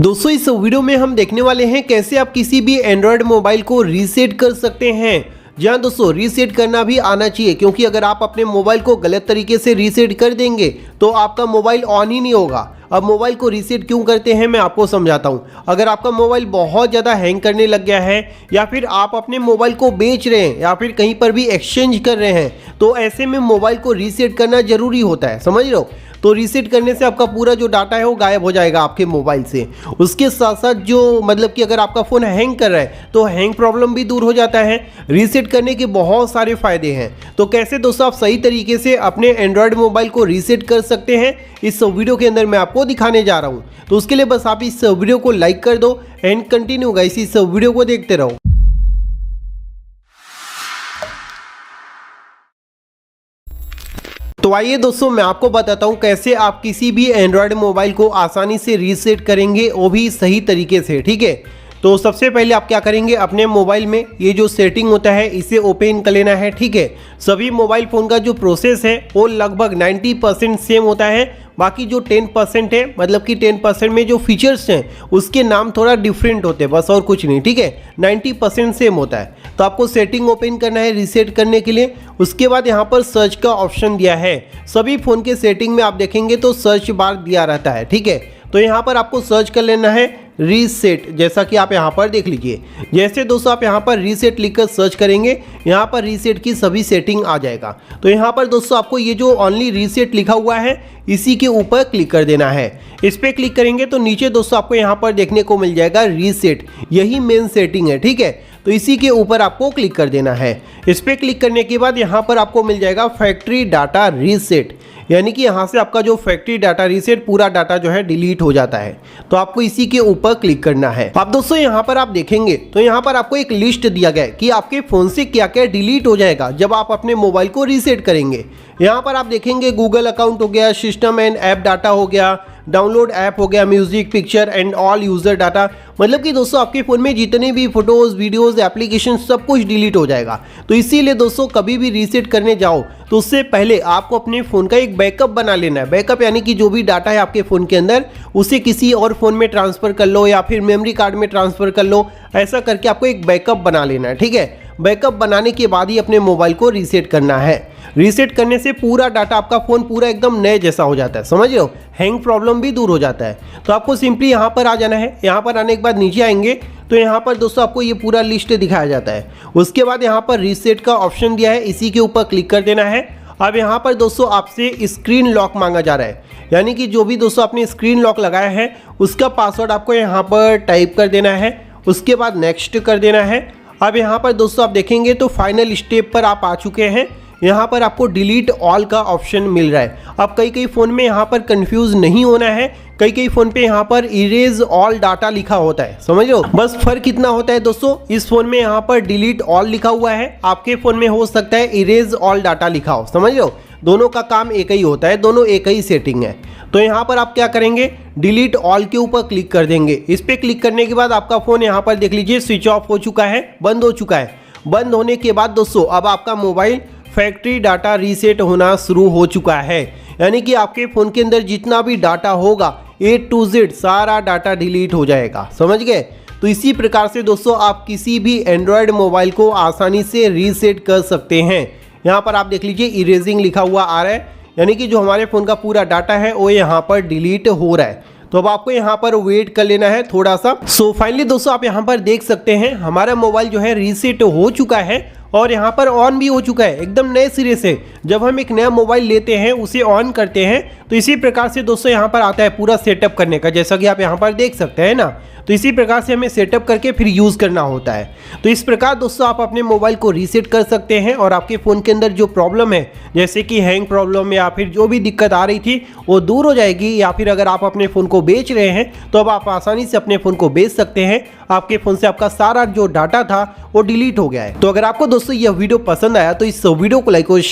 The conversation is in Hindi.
दोस्तों इस वीडियो में हम देखने वाले हैं कैसे आप किसी भी एंड्रॉयड मोबाइल को रीसेट कर सकते हैं। जी हाँ दोस्तों, रीसेट करना भी आना चाहिए, क्योंकि अगर आप अपने मोबाइल को गलत तरीके से रीसेट कर देंगे तो आपका मोबाइल ऑन ही नहीं होगा। अब मोबाइल को रीसेट क्यों करते हैं मैं आपको समझाता हूँ। अगर आपका मोबाइल बहुत ज़्यादा हैंग करने लग गया है, या फिर आप अपने मोबाइल को बेच रहे हैं, या फिर कहीं पर भी एक्सचेंज कर रहे हैं, तो ऐसे में मोबाइल को रीसेट करना ज़रूरी होता है, समझ रहे हो। तो रीसेट करने से आपका पूरा जो डाटा है वो गायब हो जाएगा आपके मोबाइल से। उसके साथ साथ जो मतलब कि अगर आपका फ़ोन हैंग कर रहा है तो हैंग प्रॉब्लम भी दूर हो जाता है। रीसेट करने के बहुत सारे फ़ायदे हैं। तो कैसे दोस्तों आप सही तरीके से अपने एंड्रॉयड मोबाइल को रीसेट कर सकते हैं, इस वीडियो के अंदर मैं आपको दिखाने जा रहा हूँ। तो उसके लिए बस आप इस वीडियो को लाइक कर दो एंड कंटिन्यू गाइस इस वीडियो को देखते रहो। तो आइए दोस्तों मैं आपको बताता हूं कैसे आप किसी भी एंड्रॉयड मोबाइल को आसानी से रीसेट करेंगे, वो भी सही तरीके से। ठीक है, तो सबसे पहले आप क्या करेंगे, अपने मोबाइल में ये जो सेटिंग होता है इसे ओपन कर लेना है। ठीक है, सभी मोबाइल फ़ोन का जो प्रोसेस है वो लगभग 90% सेम होता है। बाकी जो 10% है, मतलब कि 10% में जो फीचर्स हैं उसके नाम थोड़ा डिफरेंट होते हैं, बस और कुछ नहीं। ठीक है, 90% सेम होता है। तो आपको सेटिंग ओपन करना है रीसेट करने के लिए। उसके बाद यहाँ पर सर्च का ऑप्शन दिया है। सभी फ़ोन के सेटिंग में आप देखेंगे तो सर्च बार दिया रहता है। ठीक है, तो यहाँ पर आपको सर्च कर लेना है रीसेट, जैसा कि आप यहाँ पर देख लीजिए। जैसे दोस्तों आप यहाँ पर रीसेट लिखकर सर्च करेंगे, यहाँ पर रीसेट की सभी सेटिंग आ जाएगा। तो यहाँ पर दोस्तों आपको ये जो ओनली रीसेट लिखा हुआ है इसी के ऊपर क्लिक कर देना है। इस पर क्लिक करेंगे तो नीचे दोस्तों आपको यहाँ पर देखने को मिल जाएगा रीसेट, यही मेन सेटिंग है। ठीक है, तो इसी के ऊपर आपको क्लिक कर देना है। इस पर क्लिक करने के बाद यहाँ पर आपको मिल जाएगा फैक्ट्री डाटा रीसेट, यानी कि यहाँ से आपका जो फैक्ट्री डाटा रीसेट पूरा डाटा जो है डिलीट हो जाता है। तो आपको इसी के ऊपर क्लिक करना है। अब दोस्तों यहाँ पर आप देखेंगे तो यहाँ पर आपको एक लिस्ट दिया गया है कि आपके फ़ोन से क्या क्या डिलीट हो जाएगा जब आप अपने मोबाइल को रीसेट करेंगे। यहाँ पर आप देखेंगे गूगल अकाउंट हो गया, सिस्टम एंड ऐप डाटा हो गया, डाउनलोड ऐप हो गया, music, picture and all user data. मतलब कि दोस्तों आपके फ़ोन में जितने भी फोटोज़, वीडियोज़, एप्लीकेशन सब कुछ डिलीट हो जाएगा। तो इसीलिए दोस्तों कभी भी रीसेट करने जाओ तो उससे पहले आपको अपने फ़ोन का एक बैकअप बना लेना है। बैकअप यानी कि जो भी डाटा है आपके फ़ोन के अंदर उसे किसी और फ़ोन में ट्रांसफ़र कर लो, या फिर मेमोरी कार्ड में ट्रांसफ़र कर लो। ऐसा करके आपको एक बैकअप बना लेना है। ठीक है, बैकअप बनाने के बाद ही अपने मोबाइल को रीसेट करना है। रीसेट करने से पूरा डाटा आपका फ़ोन पूरा एकदम नए जैसा हो जाता है, समझ रहे हो। हैंग प्रॉब्लम भी दूर हो जाता है। तो आपको सिंपली यहाँ पर आ जाना है। यहाँ पर आने के बाद नीचे आएंगे तो यहाँ पर दोस्तों आपको ये पूरा लिस्ट दिखाया जाता है। उसके बाद यहाँ पर रीसेट का ऑप्शन दिया है, इसी के ऊपर क्लिक कर देना है। अब यहाँ पर दोस्तों आपसे स्क्रीन लॉक मांगा जा रहा है, यानी कि जो भी दोस्तों आपने स्क्रीन लॉक लगाया है उसका पासवर्ड आपको यहाँ पर टाइप कर देना है। उसके बाद नेक्स्ट कर देना है। अब यहाँ पर दोस्तों आप देखेंगे तो फाइनल स्टेप पर आप आ चुके हैं। यहाँ पर आपको डिलीट ऑल का ऑप्शन मिल रहा है। अब कई फ़ोन में यहाँ पर कंफ्यूज नहीं होना है। कई फ़ोन पे यहाँ पर इरेज ऑल डाटा लिखा होता है, समझ लो। बस फर्क इतना होता है दोस्तों, इस फ़ोन में यहाँ पर डिलीट ऑल लिखा हुआ है, आपके फ़ोन में हो सकता है इरेज ऑल डाटा लिखा हो, समझ लो। दोनों का काम एक ही होता है, दोनों एक ही सेटिंग है। तो यहाँ पर आप क्या करेंगे, डिलीट ऑल के ऊपर क्लिक कर देंगे। इस पर क्लिक करने के बाद आपका फ़ोन यहाँ पर देख लीजिए स्विच ऑफ हो चुका है, बंद हो चुका है। बंद होने के बाद दोस्तों अब आपका मोबाइल फैक्ट्री डाटा रीसेट होना शुरू हो चुका है, यानी कि आपके फ़ोन के अंदर जितना भी डाटा होगा A to Z सारा डाटा डिलीट हो जाएगा, समझ गए। तो इसी प्रकार से दोस्तों आप किसी भी एंड्रॉयड मोबाइल को आसानी से रीसेट कर सकते हैं। यहाँ पर आप देख लीजिए इरेजिंग लिखा हुआ आ रहा है, यानी कि जो हमारे फ़ोन का पूरा डाटा है वो यहाँ पर डिलीट हो रहा है। तो अब आपको यहाँ पर वेट कर लेना है थोड़ा सा। सो फाइनली दोस्तों आप यहाँ पर देख सकते हैं हमारा मोबाइल जो है रीसेट हो चुका है और यहाँ पर ऑन भी हो चुका है एकदम नए सिरे से। जब हम एक नया मोबाइल लेते हैं उसे ऑन करते हैं तो इसी प्रकार से दोस्तों यहाँ पर आता है पूरा सेटअप करने का, जैसा कि आप यहाँ पर देख सकते हैं ना। तो इसी प्रकार से हमें सेटअप करके फिर यूज़ करना होता है। तो इस प्रकार दोस्तों आप अपने मोबाइल को रीसेट कर सकते हैं और आपके फ़ोन के अंदर जो प्रॉब्लम है, जैसे कि हैंग प्रॉब्लम या फिर जो भी दिक्कत आ रही थी वो दूर हो जाएगी। या फिर अगर आप अपने फ़ोन को बेच रहे हैं तो अब आप आसानी से अपने फ़ोन को बेच सकते हैं। आपके फ़ोन से आपका सारा जो डाटा था वो डिलीट हो गया है। तो अगर आपको दोस्तों यह वीडियो पसंद आया तो इस वीडियो को लाइक और